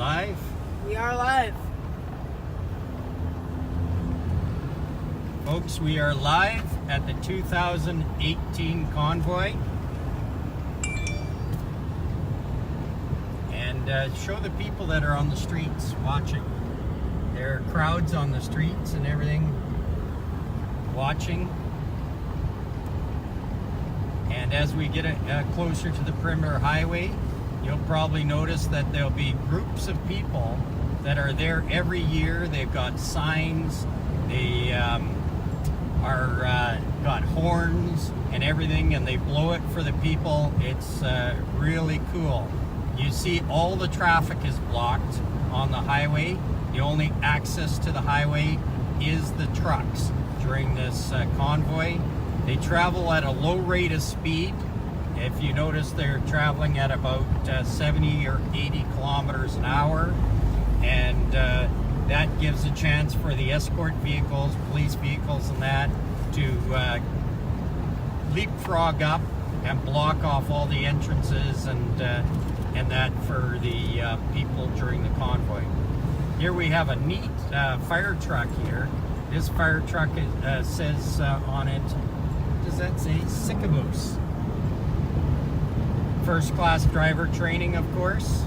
live? We are live. Folks, we are live at the 2018 Convoy. And show the people that are on the streets watching. There are crowds on the streets and everything watching. And as we get closer to the perimeter highway, you'll probably notice that there'll be groups of people that are there every year. They've got signs, they got horns and everything, and they blow it for the people. It's really cool. You see all the traffic is blocked on the highway. The only access to the highway is the trucks during this convoy. They travel at a low rate of speed. If you notice, they're traveling at about 70 or 80 kilometers an hour, and that gives a chance for the escort vehicles, police vehicles and that to leapfrog up and block off all the entrances and that for the people during the convoy. Here we have a neat fire truck here. This fire truck says on it, does that say Sycamore? First class driver training, of course.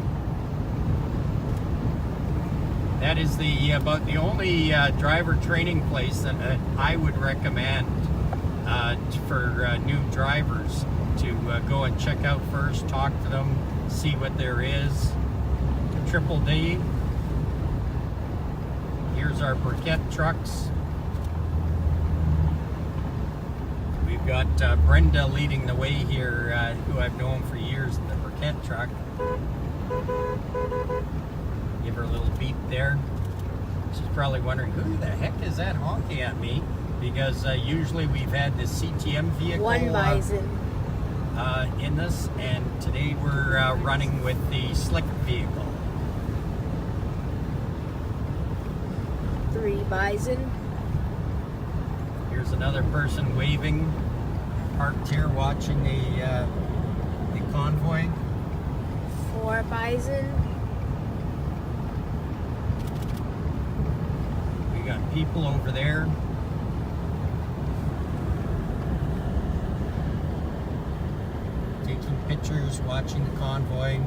That is about the only driver training place that I would recommend for new drivers to go and check out first, talk to them, see what there is. Triple D. Here's our briquette trucks. We've got Brenda leading the way here, who I've known for years in the briquette truck. Give her a little beep there. She's probably wondering, who the heck is that honking at me? Because usually we've had the CTM vehicle One bison. In this, and today we're running with the slick vehicle. 3 bison. Here's another person waving, parked here watching the convoy. 4 bison. We got people over there. Taking pictures, watching the convoy.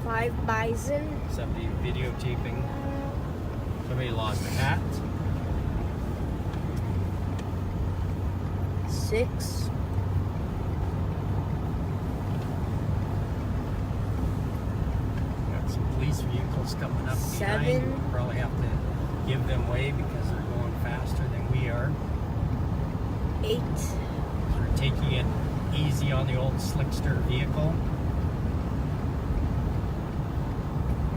Five bison. Somebody videotaping. Somebody lost a hat. 6. Got some police vehicles coming up 7. behind. We'll probably have to give them way because they're going faster than we are. 8. We're taking it easy on the old Slickster vehicle.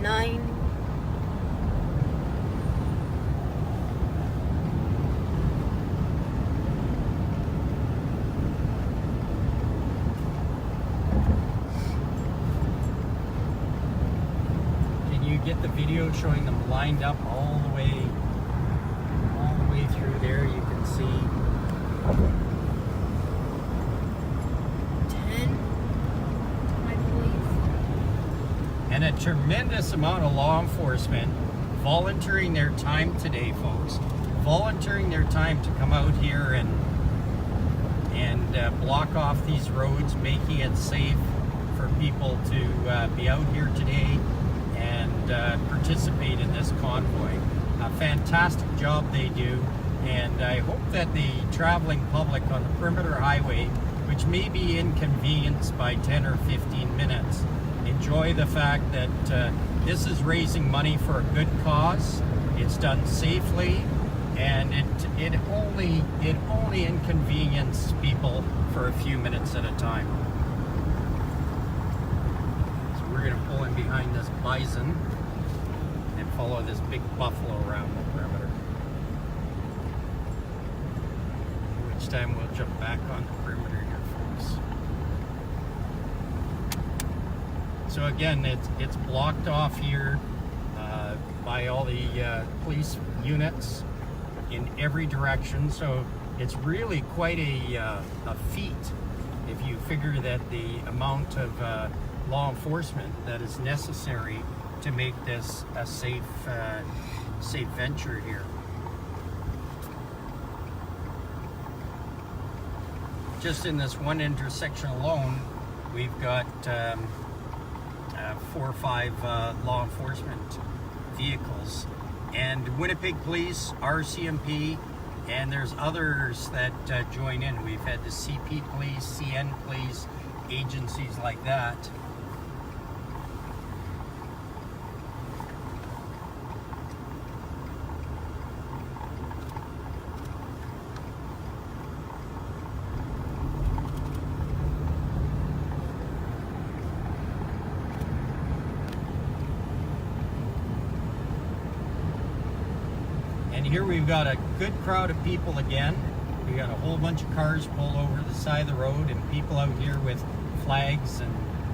9. Can you get the video showing them lined up all the way through there? You can see 10, I believe. and a tremendous amount of law enforcement volunteering their time today, folks. Volunteering their time to come out here and block off these roads, making it safe for people to be out here today and participate in this convoy. A fantastic job they do, and I hope that the traveling public on the perimeter highway, which may be inconvenienced by 10 or 15 minutes, enjoy the fact that this is raising money for a good cause. It's done safely, and it only inconveniences people for a few minutes at a time. So we're going to pull in behind this bison and follow this big buffalo around the perimeter. Which time we'll jump back on the perimeter here, folks. So again, it's blocked off here by all the police units in every direction. So it's really quite a feat if you figure that the amount of law enforcement that is necessary to make this a safe venture here. Just in this one intersection alone, we've got 4 or 5 law enforcement vehicles, and Winnipeg Police, RCMP, and there's others that join in. We've had the CP Police, CN Police, agencies like that. And here we've got a good crowd of people again. We got a whole bunch of cars pulled over the side of the road and people out here with flags and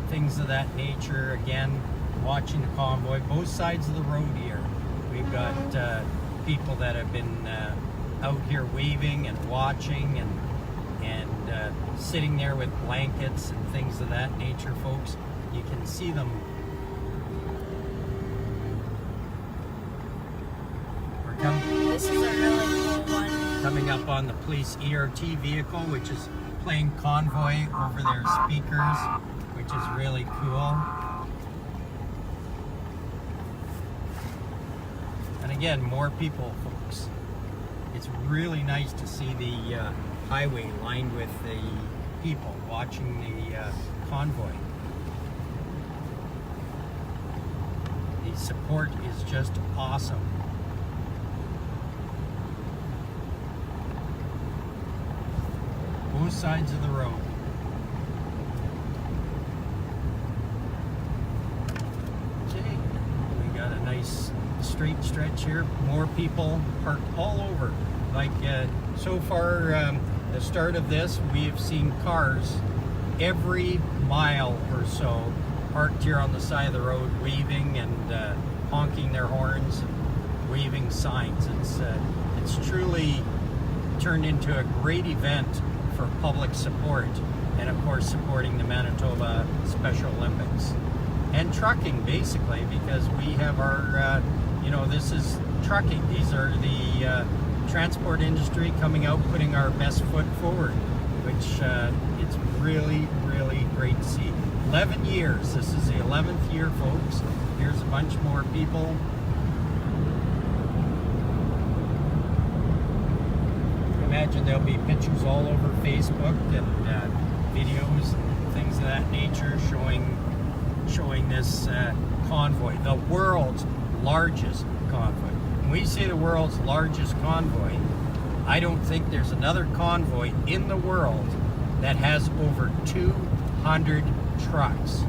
things of that nature, again, watching the convoy. Both sides of the road here. We've got people that have been out here waving and watching and sitting there with blankets and things of that nature, folks. You can see them. This is a really cool one. Coming up on the police ERT vehicle, which is playing Convoy over their speakers, which is really cool. And again, more people, folks. It's really nice to see the highway lined with the people watching the convoy. The support is just awesome. Both sides of the road. Okay, we got a nice straight stretch here. More people parked all over. Like so far, the start of this, we have seen cars every mile or so parked here on the side of the road, waving and honking their horns and waving signs. It's truly turned into a great event for public support, and of course supporting the Manitoba Special Olympics and trucking, basically, because we have our this is trucking. These are the transport industry coming out, putting our best foot forward, which it's really great to see. 11 years. This is the 11th year, folks. Here's a bunch more people. Imagine there'll be pictures all over Facebook and videos and things of that nature showing this convoy, the world's largest convoy. When we say the world's largest convoy, I don't think there's another convoy in the world that has over 200 trucks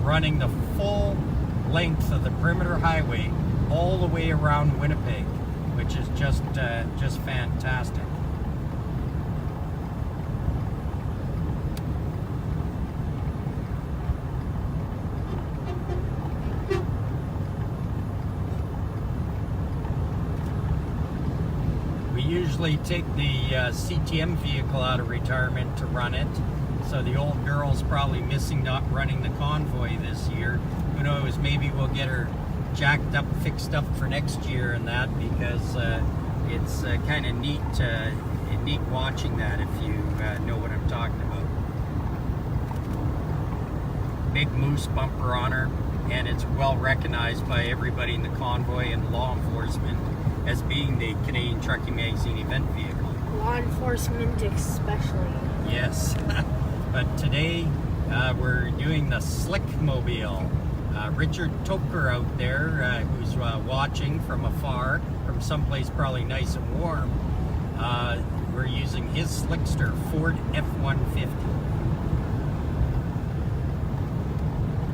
running the full length of the perimeter highway all the way around Winnipeg, which is just fantastic. Usually take the CTM vehicle out of retirement to run it, so the old girl's probably missing not running the convoy this year. Who knows, maybe we'll get her jacked up, fixed up for next year and that, because it's kind of neat watching that, if you know what I'm talking about. Big moose bumper on her, and it's well recognized by everybody in the convoy and law enforcement as being the Canadian Trucking Magazine event vehicle. Law enforcement especially. Yes. But today we're doing the Slick Mobile. Richard Toker out there, who's watching from afar, from someplace probably nice and warm. We're using his Slickster Ford F-150.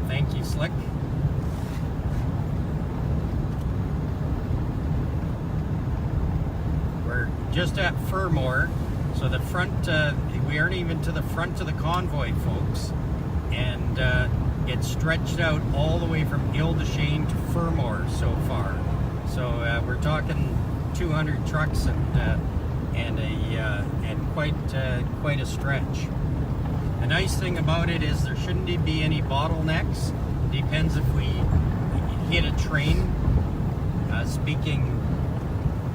Thank you, Slick. Just at Fermor, so the front, we aren't even to the front of the convoy, folks, and it's stretched out all the way from Ile-des-Chênes to Fermor so far. So we're talking 200 trucks and quite a stretch. The nice thing about it is there shouldn't be any bottlenecks. Depends if we hit a train. Speaking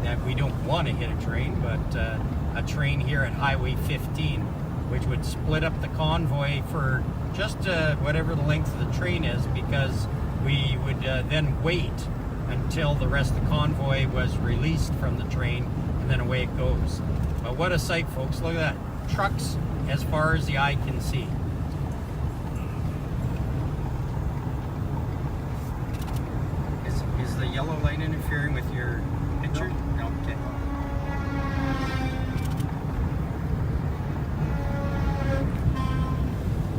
that we don't want to hit a train, but a train here at Highway 15, which would split up the convoy for just whatever the length of the train is, because we would then wait until the rest of the convoy was released from the train, and then away it goes. But what a sight, folks. Look at that. Trucks as far as the eye can see. Is the yellow light interfering with your picture? No. Okay.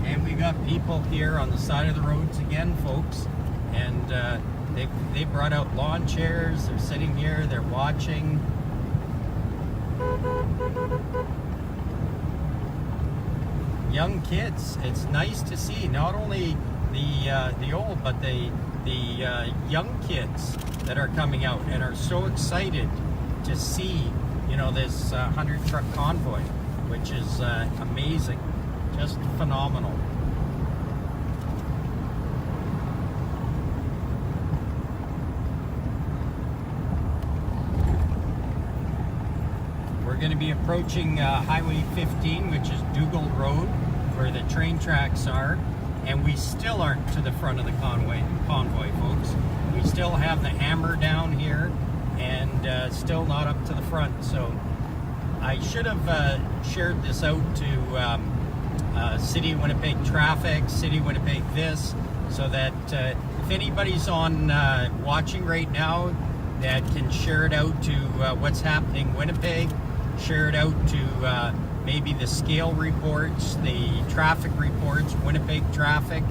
And we got people here on the side of the roads again, folks. And they brought out lawn chairs. They're sitting here. They're watching. Young kids. It's nice to see not only the old, but the young kids that are coming out and are so excited to see, you know, this 100 truck convoy, which is amazing, just phenomenal. We're going to be approaching Highway 15, which is Dougal Road, where the train tracks are, and we still aren't to the front of the convoy, folks. We still have the hammer down here, and still not up to the front. So I should have shared this out to City of Winnipeg Traffic, City of Winnipeg this, so that if anybody's on watching right now that can share it out to what's happening in Winnipeg, share it out to maybe the scale reports, the traffic reports, Winnipeg traffic,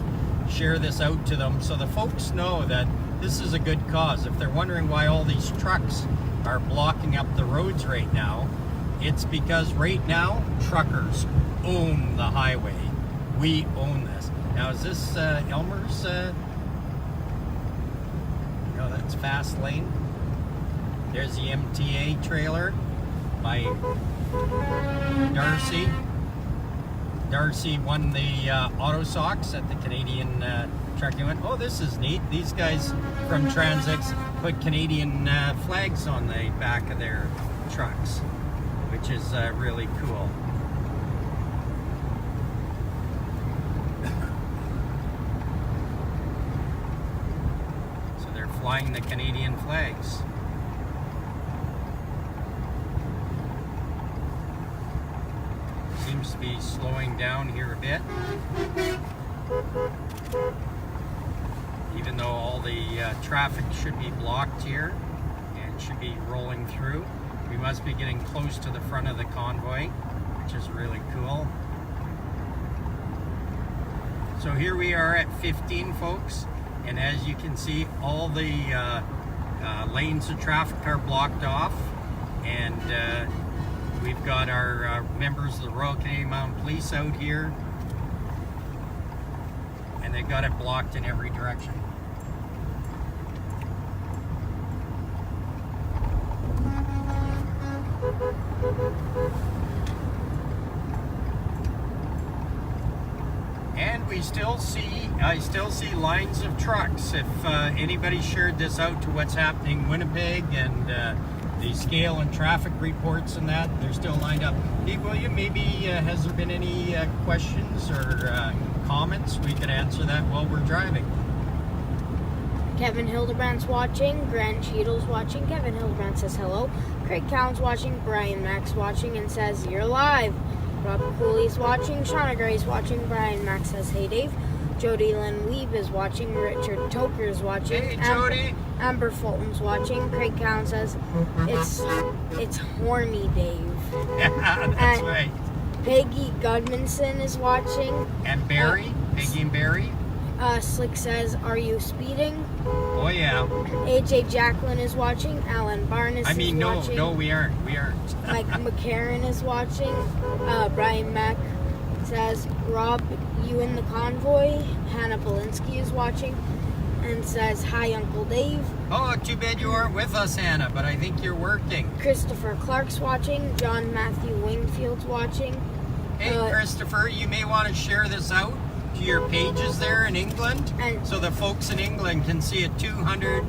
share this out to them so the folks know that this is a good cause. If they're wondering why all these trucks are blocking up the roads right now, it's because right now truckers own the highway. We own this. Now is this Elmer's? No, that's fast lane. There's the MTA trailer by Darcy. Darcy won the Auto Socks at the Canadian trucking event. Oh, this is neat. These guys from Transix put Canadian flags on the back of their trucks, which is really cool. So they're flying the Canadian flags. Seems to be slowing down here a bit, even though all the traffic should be blocked here and should be rolling through. We must be getting close to the front of the convoy, which is really cool. So here we are at 15, folks, and as you can see, all the lanes of traffic are blocked off, and we've got our members of the Royal Canadian Mounted Police out here, and they've got it blocked in every direction. And we still see, I still see lines of trucks. If anybody shared this out to what's happening in Winnipeg and the scale and traffic reports and that, they're still lined up. Hey, William, maybe has there been any questions or comments? We could answer that while we're driving. Kevin Hildebrandt's watching. Grant Cheadle's watching. Kevin Hildebrand says hello. Craig Cowan's watching. Brian Mack's watching and says you're live. Rob Cooley's watching. Shauna Gray's watching. Brian Mack says hey Dave. Jody Lynn Weeb is watching. Richard Toker's watching. Hey Jody. Amber Fulton's watching. Craig Cowan says it's horny Dave. Yeah, that's right. Peggy Gudmanson is watching. And Barry, Peggy and Barry. Slick says, are you speeding? Oh yeah. AJ Jacqueline is watching. Alan Barnes is watching. No, we aren't. Mike McCarran is watching. Brian Mack says, Rob, you in the convoy? Hannah Polinsky is watching and says, hi, Uncle Dave. Oh, too bad you aren't with us, Hannah, but I think you're working. Christopher Clark's watching. John Matthew Wingfield's watching. Hey, Christopher, you may want to share this out to your pages there in England, And- so the folks in England can see a 200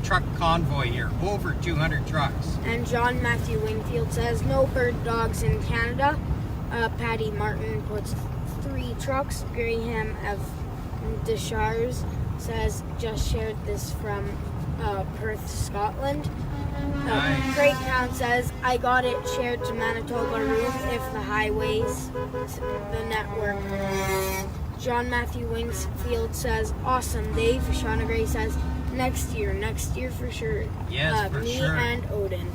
truck convoy here, over 200 trucks. And John Matthew Wingfield says, no bird dogs in Canada. Patty Martin puts 3 trucks. Graham of Deschars says, just shared this from Perth, Scotland. Nice. Craig Town says, I got it shared to Manitoba Room if the highways, the network. John Matthew Wingfield says, awesome, Dave. Shauna Gray says, next year for sure. Yes, for me sure. and Odin.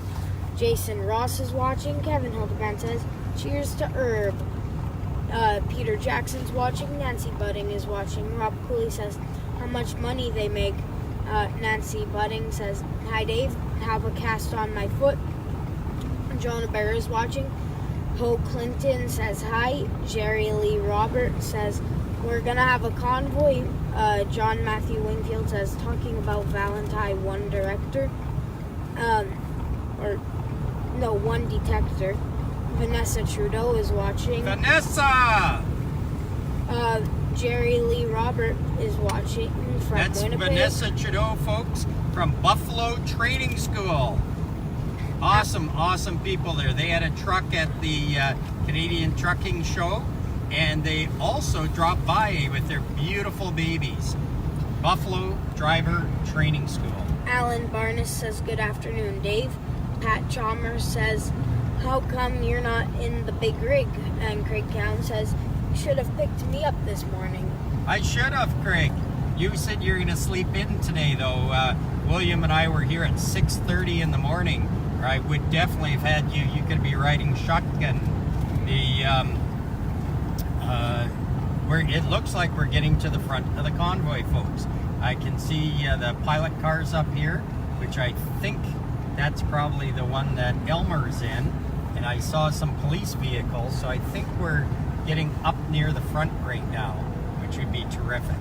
Jason Ross is watching. Kevin Hildebrand says, cheers to Herb. Peter Jackson's watching. Nancy Budding is watching. Rob Cooley says, how much money they make. Nancy Budding says, hi Dave, have a cast on my foot. Jonah Bear is watching. Ho Clinton says hi. Jerry Lee Robert says, we're gonna have a convoy. John Matthew Wingfield says, talking about Valentine, one director. One detector. Vanessa Trudeau is watching. Vanessa! Jerry Lee Robert is watching from That's Winnipeg. Vanessa Trudeau, folks, from Buffalo Training School. Awesome people there. They had a truck at the Canadian Trucking Show, and they also dropped by with their beautiful babies. Buffalo Driver Training School. Alan Barnes says, good afternoon, Dave. Pat Chalmers says, how come you're not in the big rig? And Craig Cowan says, you should have picked me up this morning. I should have, Craig. You said you're going to sleep in today, though. William and I were here at 6:30 in the morning. Or I would definitely have had you. You could be riding shotgun. It looks like we're getting to the front of the convoy, folks. I can see the pilot cars up here, which I think that's probably the one that Elmer's in. And I saw some police vehicles, so I think we're getting up near the front right now, which would be terrific.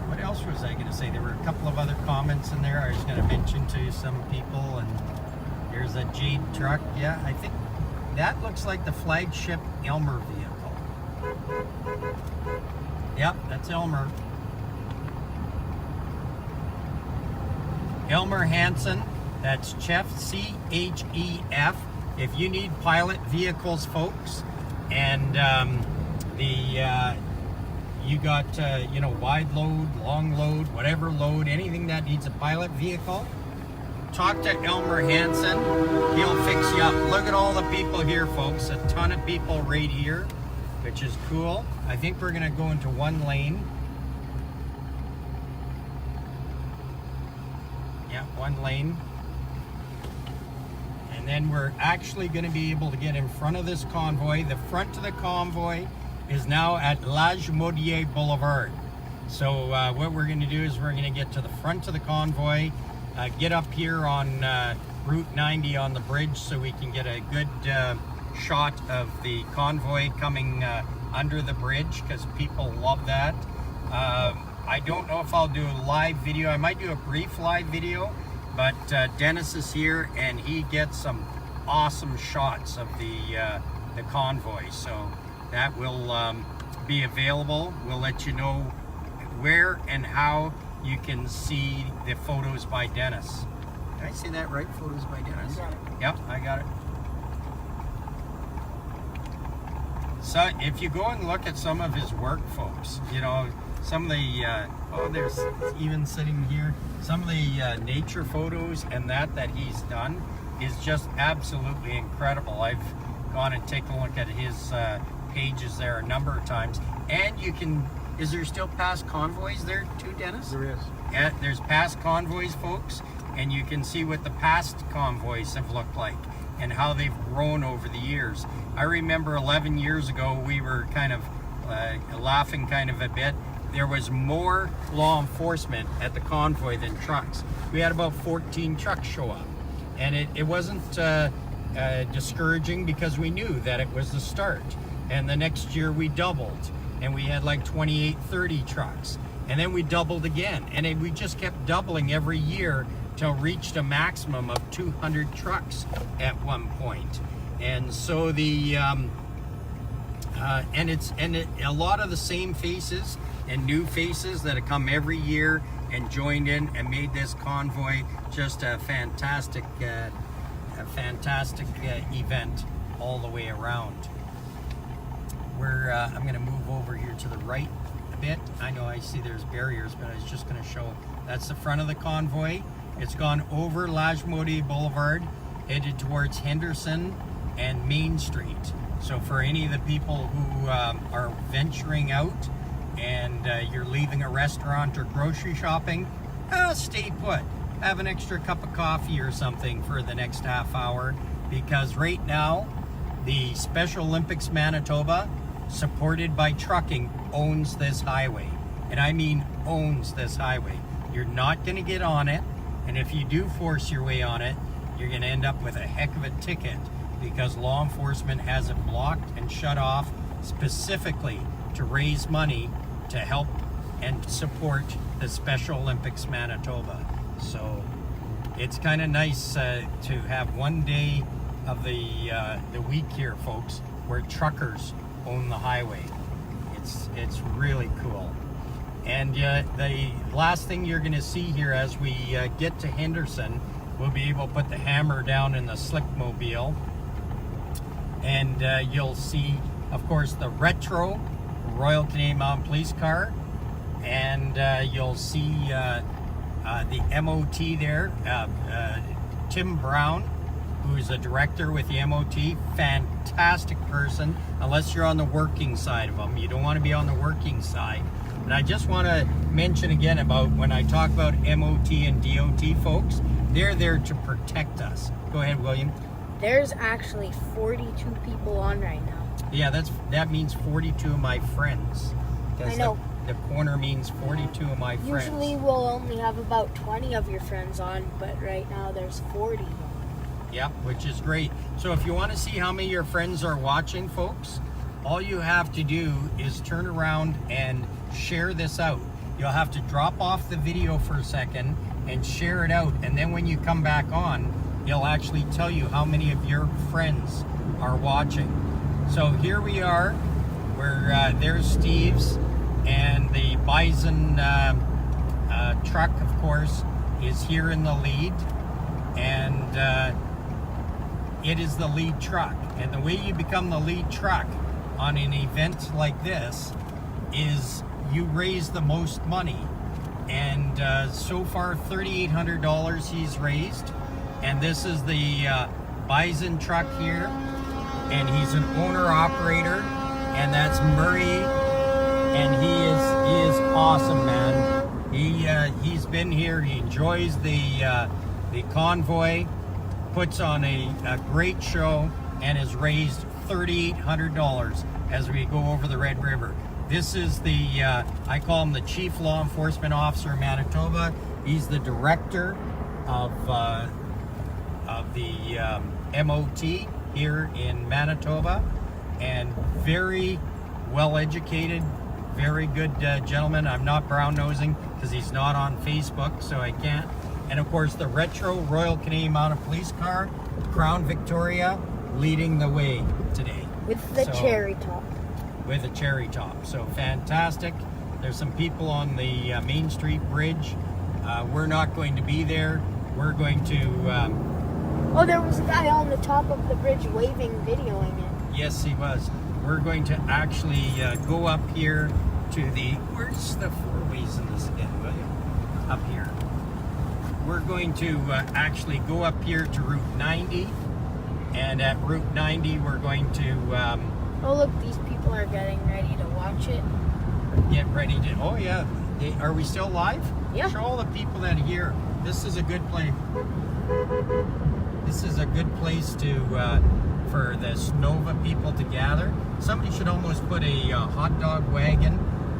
What else was I going to say? There were a couple of other comments in there I was going to mention to some people, and there's a Jade truck. Yeah, I think that looks like the flagship Elmer vehicle. Yep, that's Elmer. Elmer Hansen, that's Chef, C-H-E-F. If you need pilot vehicles, folks, and you got wide load, long load, whatever load, anything that needs a pilot vehicle, talk to Elmer Hansen. He'll fix you up. Look at all the people here, folks. A ton of people right here, which is cool. I think we're gonna go into one lane. Yeah, one lane. And then we're actually going to be able to get in front of this convoy. The front of the convoy is now at Lagimodiere Boulevard. So what we're going to do is we're going to get to the front of the convoy, get up here on Route 90 on the bridge so we can get a good shot of the convoy coming under the bridge, because people love that. I don't know if I'll do a live video. I might do a brief live video. But Dennis is here, and he gets some awesome shots of the convoy. So that will be available. We'll let you know where and how you can see the photos by Dennis. Did I say that right? Photos by Dennis? You got it. Yep, I got it. So if you go and look at some of his work, folks, some of the, there's even sitting here, some of the nature photos and that he's done is just absolutely incredible. I've gone and taken a look at his pages there a number of times. And you can, is there still past convoys there too, Dennis? There is. Yeah, there's past convoys, folks, and you can see what the past convoys have looked like and how they've grown over the years. I remember 11 years ago, we were kind of laughing kind of a bit. There was more law enforcement at the convoy than trucks. We had about 14 trucks show up. And it wasn't discouraging, because we knew that it was the start. And the next year we doubled, and we had like 28, 30 trucks. And then we doubled again. And we just kept doubling every year till reached a maximum of 200 trucks at one point. And so a lot of the same faces and new faces that have come every year and joined in and made this convoy just a fantastic event all the way around. I'm going to move over here to the right a bit. I know I see there's barriers, but I was just going to show that's the front of the convoy. It's gone over Lajmodi Boulevard, headed towards Henderson and Main Street. So for any of the people who are venturing out and you're leaving a restaurant or grocery shopping, stay put. Have an extra cup of coffee or something for the next half hour, because right now the Special Olympics Manitoba, supported by trucking, owns this highway. And I mean owns this highway. You're not going to get on it, and if you do force your way on it, you're going to end up with a heck of a ticket, because law enforcement has it blocked and shut off specifically to raise money to help and support the Special Olympics Manitoba. So it's kind of nice to have one day of the week here, folks, where truckers own the highway. It's really cool. And the last thing you're going to see here as we get to Henderson, we'll be able to put the hammer down in the Slickmobile, and you'll see, of course, the retro Royal Canadian Mounted Police car, and you'll see the MOT there, Tim Brown, who's a director with the MOT, fantastic person, unless you're on the working side of them. You don't want to be on the working side. And I just want to mention again about when I talk about MOT and DOT folks, they're there to protect us. Go ahead, William. There's actually 42 people on right now. Yeah, that means 42 of my friends. I know. The corner means 42 of my friends. Usually we'll only have about 20 of your friends on, but right now there's 40. Yep, which is great. So if you want to see how many of your friends are watching, folks, all you have to do is turn around and share this out. You'll have to drop off the video for a second and share it out, and then when you come back on, it'll actually tell you how many of your friends are watching. So here we are, where there's Steve's, and the Bison truck, of course, is here in the lead, and it is the lead truck. And the way you become the lead truck on an event like this is you raise the most money. And so far, $3,800 he's raised. And this is the Bison truck here, and he's an owner-operator, and that's Murray, and he is awesome, man. He's been here. He enjoys the convoy, puts on a great show, and has raised $3,800 as we go over the Red River. This is the I call him the Chief Law Enforcement Officer of Manitoba. He's the director of the MOT here in Manitoba, and very well educated, very good gentleman. I'm not brown nosing because he's not on Facebook, so I can't. And of course, the retro Royal Canadian Mounted Police car, Crown Victoria, leading the way today with the cherry top. With a cherry top. So fantastic. There's some people on the Main Street Bridge. We're not going to be there. We're going to oh, there was a guy on the top of the bridge waving, videoing it. Yes, he was. We're going to actually go up here to where's the four ways in this again, William? Up here. We're going to actually go up here to Route 90, and at Route 90 we're going to oh, look, these people are getting ready to watch it. Get ready to, oh yeah. Are we still live? Yeah. Show all the people that are here. This is a good place. This is a good place to for the Snova people to gather. Somebody should almost put a hot dog wagon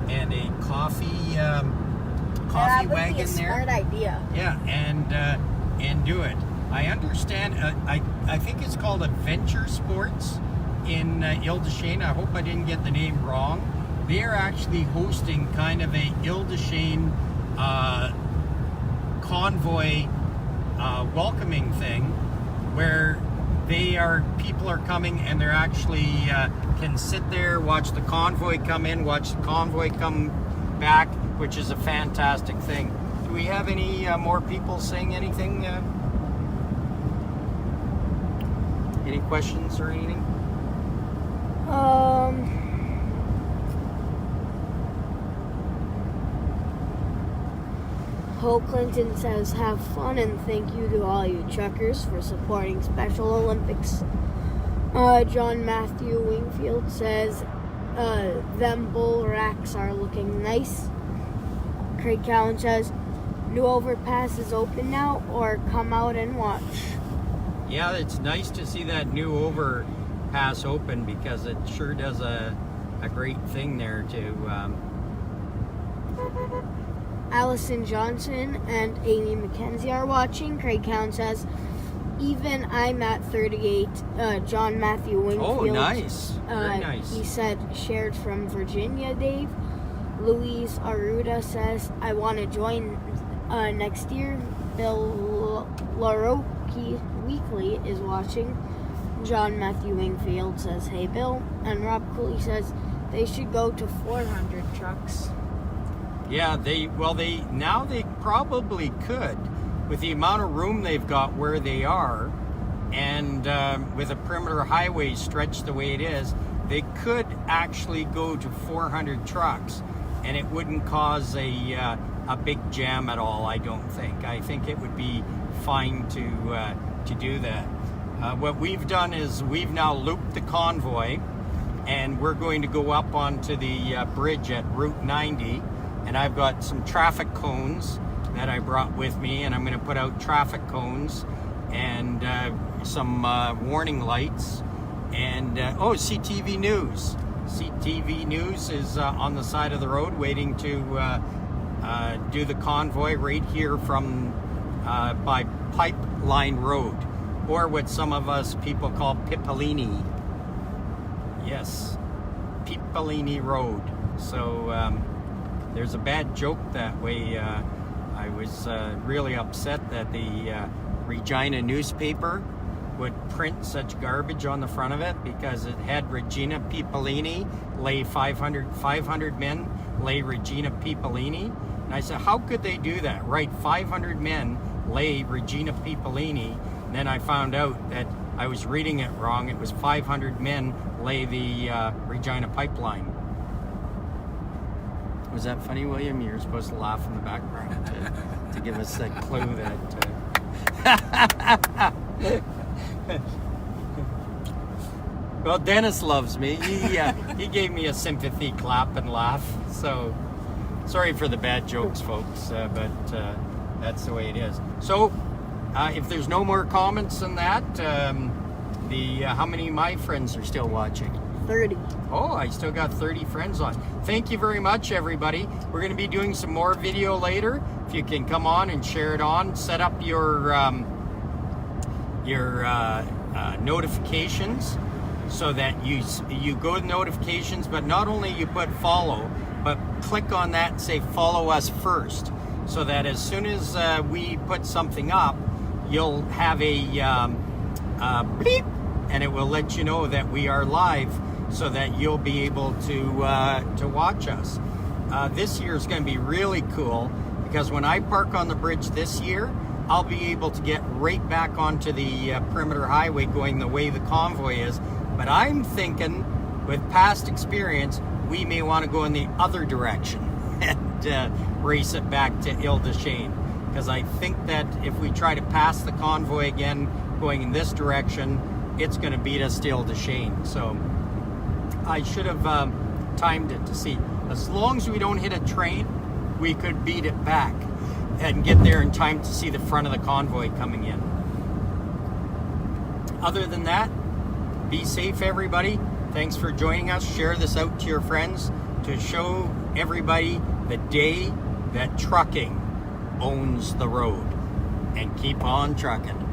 and a coffee wagon be a there. Smart idea. Yeah, and do it. I understand. I think it's called Adventure Sports in Ile-des-Chênes. I hope I didn't get the name wrong. They are actually hosting kind of a Ile-des-Chênes convoy welcoming thing where people are coming and they're actually can sit there, watch the convoy come in, watch the convoy come back, which is a fantastic thing. Do we have any more people saying anything? Any questions or anything? Hope Clinton says, have fun and thank you to all you truckers for supporting Special Olympics. John Matthew Wingfield says, them bull racks are looking nice. Craig Cowan says, new overpass is open now, or come out and watch. Yeah, it's nice to see that new overpass open because it sure does a great thing there to... Allison Johnson and Amy MacKenzie are watching. Craig Cowan says, even I'm at 38. John Matthew Wingfield. Oh, nice. Very nice. He said, shared from Virginia, Dave. Louise Aruda says, I want to join next year. Bill LaRoque Weekly is watching. John Matthew Wingfield says, hey, Bill. And Rob Cooley says, they should go to 400 trucks. Yeah, they probably could, with the amount of room they've got where they are, and with a perimeter highway stretched the way it is, they could actually go to 400 trucks, and it wouldn't cause a big jam at all. I don't think. I think it would be fine to do that. What we've done is we've now looped the convoy, and we're going to go up onto the bridge at Route 90. And I've got some traffic cones that I brought with me, and I'm going to put out traffic cones and some warning lights. And CTV News. CTV News is on the side of the road waiting to do the convoy right here from by Pipeline Road, or what some of us people call Pipolini. Yes, Pipolini Road. So there's a bad joke that way. I was really upset that the Regina newspaper would print such garbage on the front of it, because it had Regina Pipolini lay 500 men lay Regina Pipolini. And I said, how could they do that? Right, 500 men lay Regina Pipolini. And then I found out that I was reading it wrong. It was 500 men lay the Regina pipeline. Was that funny, William? You're supposed to laugh in the background to give us that clue that... Well, Dennis loves me. He gave me a sympathy clap and laugh. So, sorry for the bad jokes, folks, but that's the way it is. So, if there's no more comments on that, how many of my friends are still watching? 30. Oh, I still got 30 friends on. Thank you very much, everybody. We're going to be doing some more video later. If you can come on and share it on, set up your notifications so that you go to notifications, but not only you put follow, but click on that and say follow us first, so that as soon as we put something up, you'll have a bleep, and it will let you know that we are live, so that you'll be able to watch us. This year is going to be really cool, because when I park on the bridge this year, I'll be able to get right back onto the perimeter highway going the way the convoy is. But I'm thinking, with past experience, we may want to go in the other direction and race it back to Ile-des-Chênes. Because I think that if we try to pass the convoy again going in this direction, it's going to beat us to Ile-des-Chênes. So I should have timed it to see. As long as we don't hit a train, we could beat it back and get there in time to see the front of the convoy coming in. Other than that, be safe, everybody. Thanks for joining us. Share this out to your friends to show everybody the day that trucking owns the road. And keep on trucking.